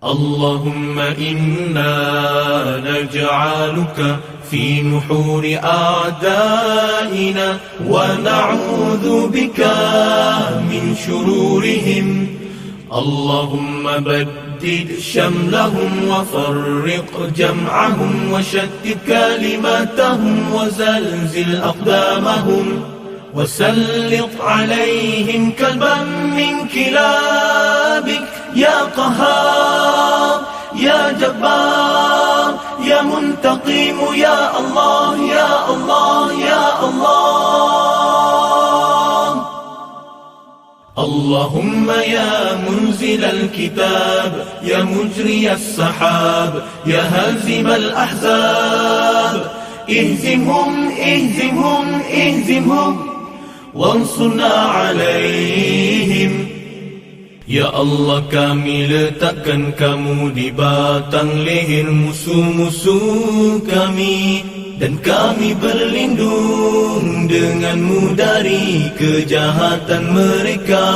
اللهم إنا نجعلك في نحور أعدائنا ونعوذ بك من شرورهم. اللهم بدد شملهم وفرق جمعهم وشتت كلماتهم وزلزل أقدامهم وسلط عليهم كلبا من كلابك يا قهار يا جبار يا منتقم يا الله يا الله يا الله. اللهم يا منزل الكتاب يا مجري السحاب يا هازم الأحزاب اهزمهم اهزمهم اهزمهم وانصرنا عليهم. Ya Allah, kami letakkan kamu di batang leher musuh-musuh kami, dan kami berlindung denganmu dari kejahatan mereka.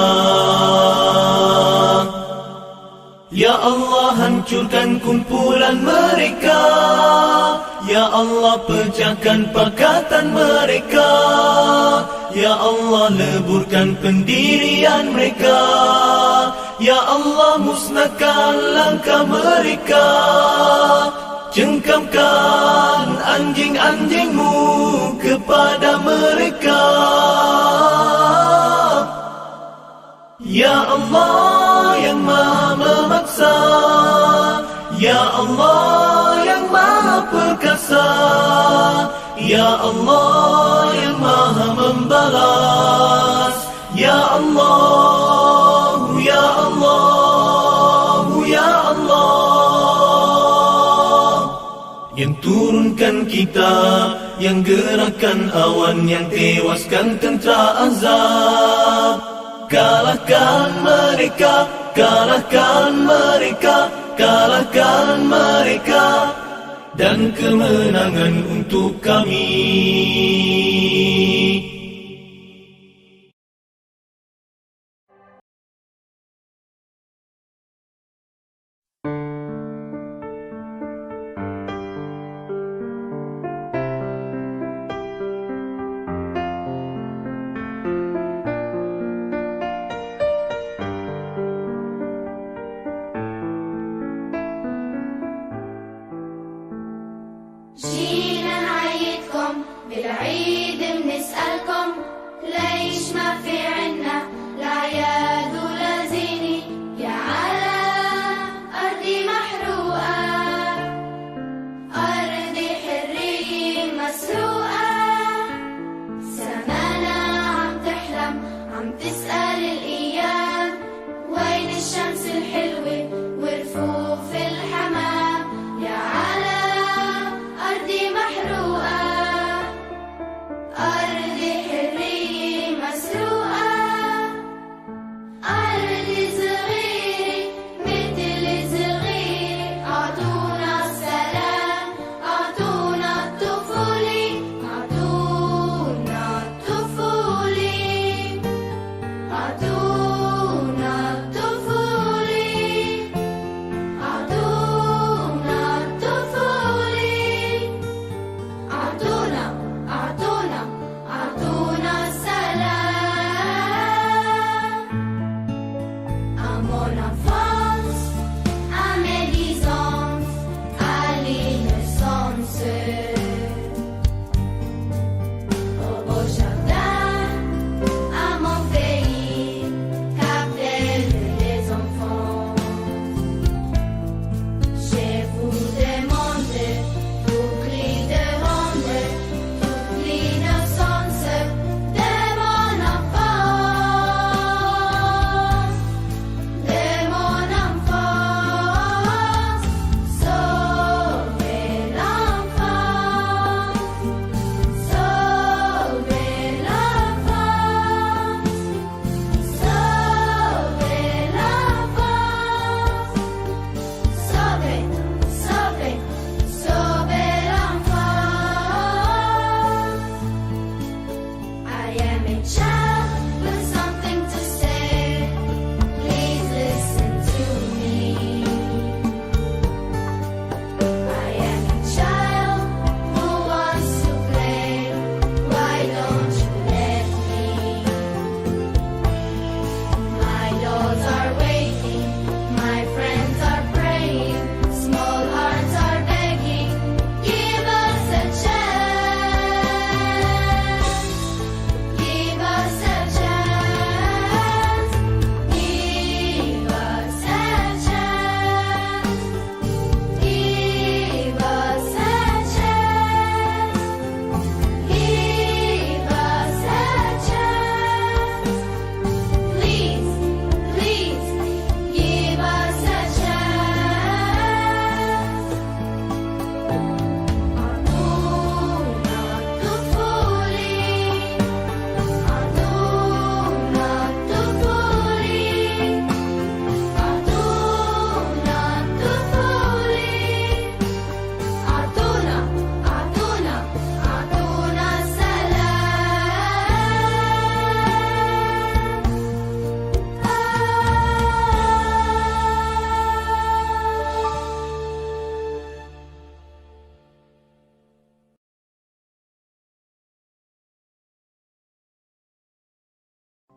Ya Allah, hancurkan kumpulan mereka. Ya Allah, pecahkan pakatan mereka. Ya Allah, leburkan pendirian mereka. Ya Allah, musnahkan langkah mereka. Cengkamkan anjing-anjingmu kepada mereka. Ya Allah yang maha memaksa, Ya Allah yang maha perkasa, Ya Allah yang maha membalas, Ya Allah, Ya Allah, Ya Allah. Yang turunkan kitab, yang gerakkan awan, yang tewaskan tentera azab. Kalahkan mereka, kalahkan mereka, kalahkan mereka, dan kemenangan untuk kami. جينا نعيدكم بالعيد بنسألكم ليش ما في عنا الأعياد ولا زينة يا على أرضي محروقة أرضي حرية مسروقة سمانا عم تحلم عم تسأل الأيام وين الشمس الحلوة ورفوف الحمام يا على أرضي محروقة أرضي حرية مسروقة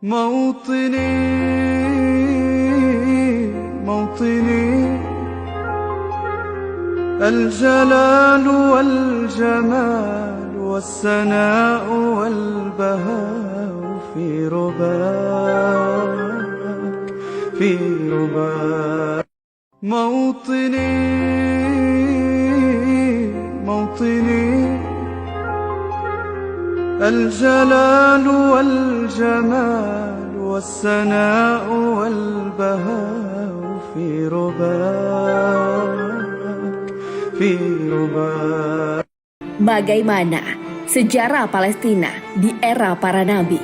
موطني موطني الجلال والجمال والسناء والبهاء في رباك في رباك موطني موطني الجلال والجمال والسناء والبهاء في رباك في رباك. Bagaimana sejarah Palestina di era para nabi?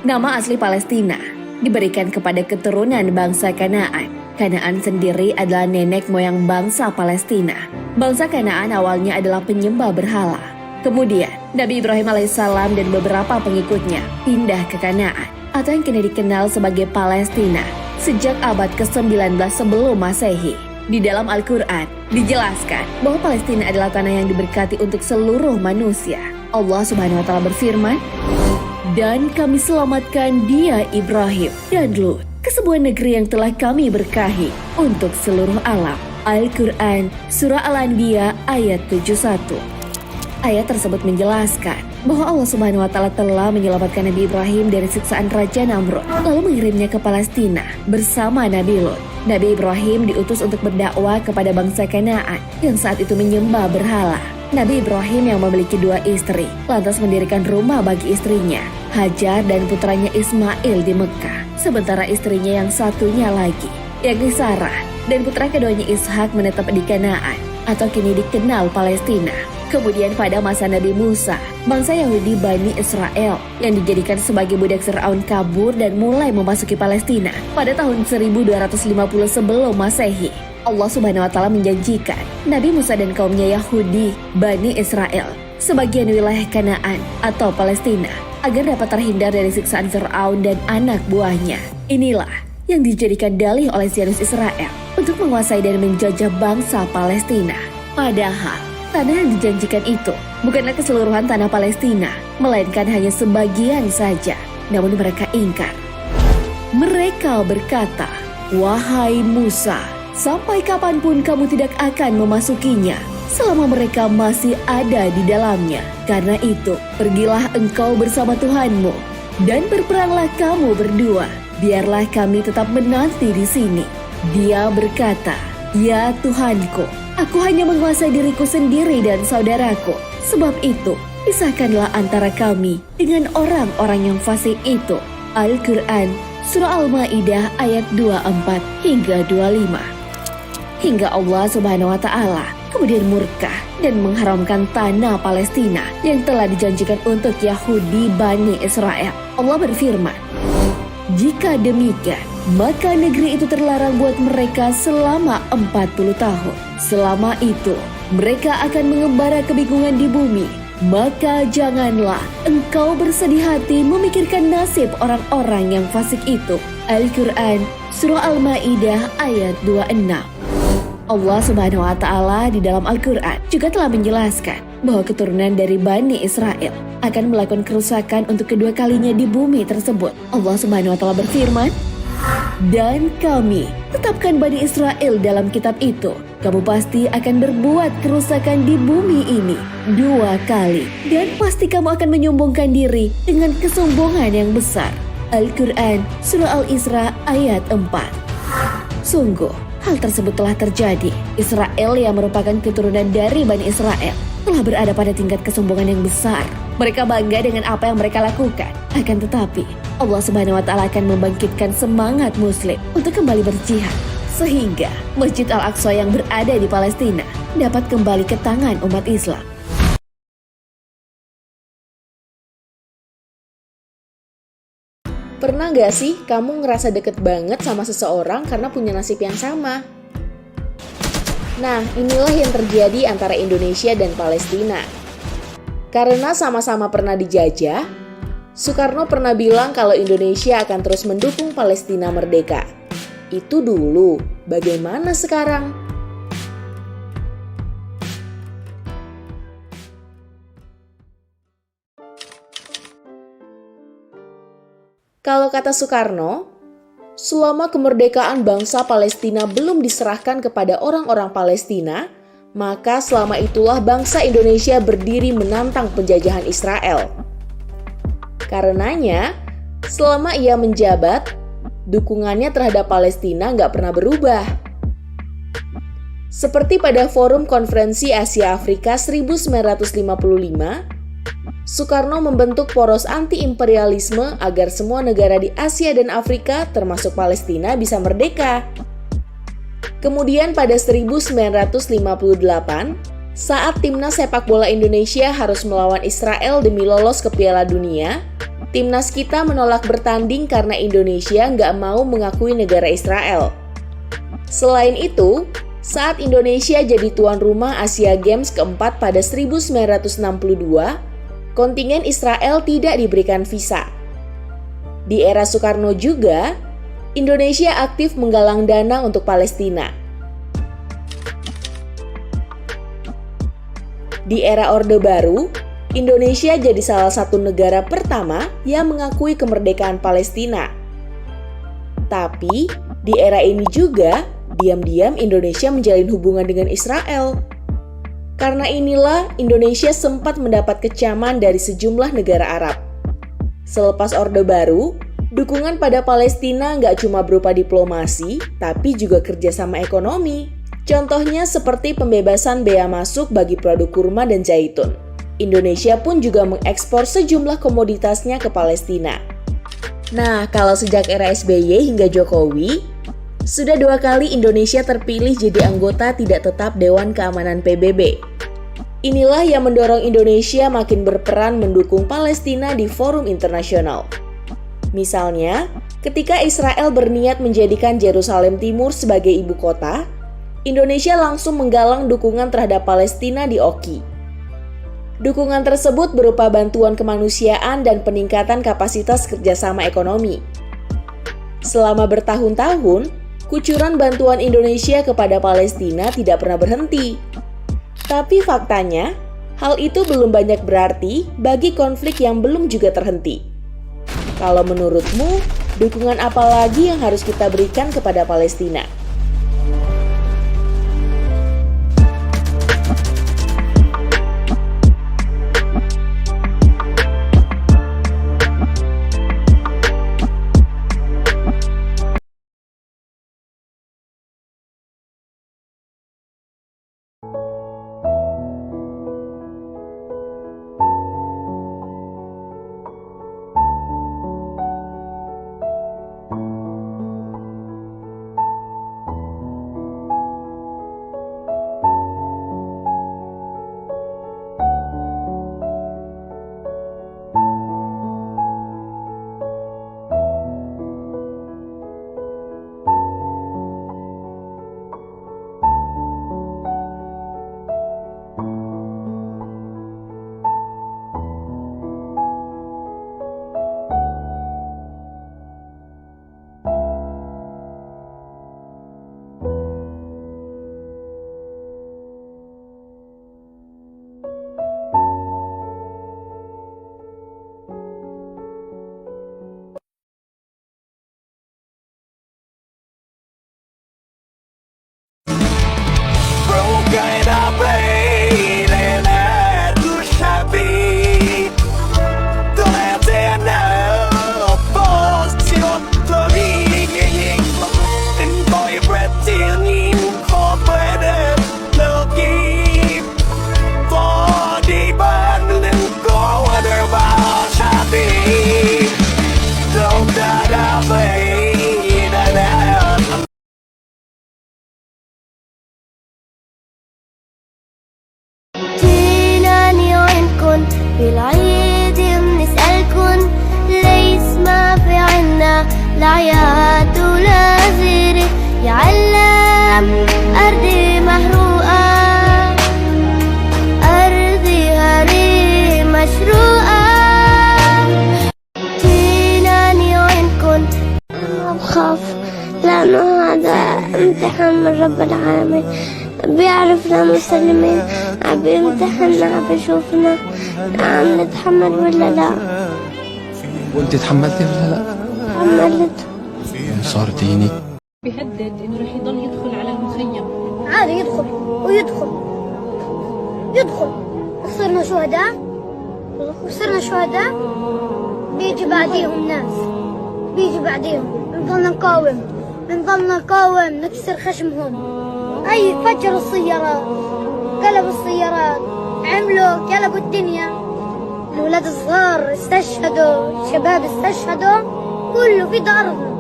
Nama asli Palestina diberikan kepada keturunan bangsa Kanaan. Kanaan sendiri adalah nenek moyang bangsa Palestina. Bangsa Kanaan awalnya adalah penyembah berhala. Kemudian, Nabi Ibrahim alaihissalam dan beberapa pengikutnya pindah ke Kanaan, atau yang kini dikenal sebagai Palestina, sejak abad ke-19 sebelum Masehi. Di dalam Al-Quran, dijelaskan bahwa Palestina adalah tanah yang diberkati untuk seluruh manusia. Allah Subhanahu wa Ta'ala berfirman, "Dan kami selamatkan dia Ibrahim dan Lut ke sebuah negeri yang telah kami berkahi untuk seluruh alam." Al-Quran Surah Al-Anbiya ayat 71. Ayat tersebut menjelaskan bahwa Allah Subhanahu wa Ta'ala telah menyelamatkan Nabi Ibrahim dari siksaan Raja Namrud, lalu mengirimnya ke Palestina bersama Nabi Lut. Nabi Ibrahim diutus untuk berdakwah kepada bangsa Kanaan yang saat itu menyembah berhala. Nabi Ibrahim yang memiliki 2 istri lantas mendirikan rumah bagi istrinya, Hajar dan putranya Ismail di Mekah. Sementara istrinya yang satunya lagi, yakni Sarah, dan putra keduanya Ishak menetap di Kanaan atau kini dikenal Palestina. Kemudian pada masa Nabi Musa, bangsa Yahudi Bani Israel yang dijadikan sebagai budak Fir'aun kabur dan mulai memasuki Palestina pada tahun 1250 sebelum Masehi. Allah Subhanahu wa Ta'ala menjanjikan Nabi Musa dan kaumnya Yahudi Bani Israel sebagian wilayah Kanaan atau Palestina agar dapat terhindar dari siksaan Fir'aun dan anak buahnya. Inilah yang dijadikan dalih oleh Zionis Israel untuk menguasai dan menjajah bangsa Palestina. Padahal tanah yang dijanjikan itu bukanlah keseluruhan tanah Palestina, melainkan hanya sebagian saja. Namun mereka ingkar. Mereka berkata, "Wahai Musa, sampai kapanpun kamu tidak akan memasukinya selama mereka masih ada di dalamnya. Karena itu, pergilah engkau bersama Tuhanmu dan berperanglah kamu berdua. Biarlah kami tetap menanti di sini." Dia berkata, "Ya Tuhanku, aku hanya menguasai diriku sendiri dan saudaraku. Sebab itu, pisahkanlah antara kami dengan orang-orang yang fasik itu." Al-Quran Surah Al-Ma'idah ayat 24 hingga 25. Hingga Allah Subhanahu wa Ta'ala kemudian murka dan mengharamkan tanah Palestina yang telah dijanjikan untuk Yahudi Bani Israel. Allah berfirman, "Jika demikian, maka negeri itu terlarang buat mereka selama 40 tahun. Selama itu, mereka akan mengembara kebingungan di bumi. Maka janganlah engkau bersedih hati memikirkan nasib orang-orang yang fasik itu." Al-Quran Surah Al-Ma'idah ayat 26. Allah Subhanahu wa Ta'ala di dalam Al-Quran juga telah menjelaskan bahwa keturunan dari Bani Israel akan melakukan kerusakan untuk kedua kalinya di bumi tersebut. Allah Subhanahu wa Ta'ala berfirman, "Dan kami tetapkan Bani Israel dalam kitab itu. Kamu pasti akan berbuat kerusakan di bumi ini 2 kali. Dan pasti kamu akan menyombongkan diri dengan kesombongan yang besar." Al-Quran Surah Al-Isra ayat 4. Sungguh, hal tersebut telah terjadi. Israel yang merupakan keturunan dari Bani Israel telah berada pada tingkat kesombongan yang besar. Mereka bangga dengan apa yang mereka lakukan. Akan tetapi, Allah Subhanahu wa Ta'ala akan membangkitkan semangat Muslim untuk kembali berjihad, sehingga Masjid Al-Aqsa yang berada di Palestina dapat kembali ke tangan umat Islam. Pernah gak sih kamu ngerasa deket banget sama seseorang karena punya nasib yang sama? Nah, inilah yang terjadi antara Indonesia dan Palestina. Karena sama-sama pernah dijajah, Soekarno pernah bilang kalau Indonesia akan terus mendukung Palestina merdeka. Itu dulu, bagaimana sekarang? Kalau kata Soekarno, selama kemerdekaan bangsa Palestina belum diserahkan kepada orang-orang Palestina, maka selama itulah bangsa Indonesia berdiri menantang penjajahan Israel. Karenanya, selama ia menjabat, dukungannya terhadap Palestina nggak pernah berubah. Seperti pada Forum Konferensi Asia Afrika 1955, Soekarno membentuk poros anti-imperialisme agar semua negara di Asia dan Afrika, termasuk Palestina, bisa merdeka. Kemudian pada 1958, saat timnas sepak bola Indonesia harus melawan Israel demi lolos ke Piala Dunia, timnas kita menolak bertanding karena Indonesia nggak mau mengakui negara Israel. Selain itu, saat Indonesia jadi tuan rumah Asia Games keempat pada 1962, kontingen Israel tidak diberikan visa. Di era Soekarno juga, Indonesia aktif menggalang dana untuk Palestina. Di era Orde Baru, Indonesia jadi salah satu negara pertama yang mengakui kemerdekaan Palestina. Tapi, di era ini juga, diam-diam Indonesia menjalin hubungan dengan Israel. Karena inilah Indonesia sempat mendapat kecaman dari sejumlah negara Arab. Selepas Orde Baru, dukungan pada Palestina nggak cuma berupa diplomasi, tapi juga kerjasama ekonomi. Contohnya seperti pembebasan bea masuk bagi produk kurma dan zaitun. Indonesia pun juga mengekspor sejumlah komoditasnya ke Palestina. Nah, kalau sejak era SBY hingga Jokowi, sudah 2 kali Indonesia terpilih jadi anggota tidak tetap Dewan Keamanan PBB. Inilah yang mendorong Indonesia makin berperan mendukung Palestina di forum internasional. Misalnya, ketika Israel berniat menjadikan Yerusalem Timur sebagai ibu kota, Indonesia langsung menggalang dukungan terhadap Palestina di OKI. Dukungan tersebut berupa bantuan kemanusiaan dan peningkatan kapasitas kerjasama ekonomi. Selama bertahun-tahun, kucuran bantuan Indonesia kepada Palestina tidak pernah berhenti. Tapi faktanya, hal itu belum banyak berarti bagi konflik yang belum juga terhenti. Kalau menurutmu, dukungan apa lagi yang harus kita berikan kepada Palestina? بالعيد بنسألكن ليس ما في عنا العياد ولا زيرة يعلم أرضي محروقة أرضي هري مشروقة جيناني وينكن أنا بخاف لأنه هذا امتحان من رب العالمين بيعرفنا مسلمين عم بيمتحننا عم بيشوفنا عم نتحمل ولا لا. وانت تحملتي ولا لا؟ صار ديني. بيهدد انه رح يضل يدخل على المخيم. عادي يدخل ويدخل صرنا شهداء بيجي بعديهم ناس بنضلنا نقاوم نكسر خشمهم. اي فجروا السيارات قلبوا السيارات قلبوا الدنيا. الولاد الصغار استشهدوا، شباب استشهدوا، كله في دارهم.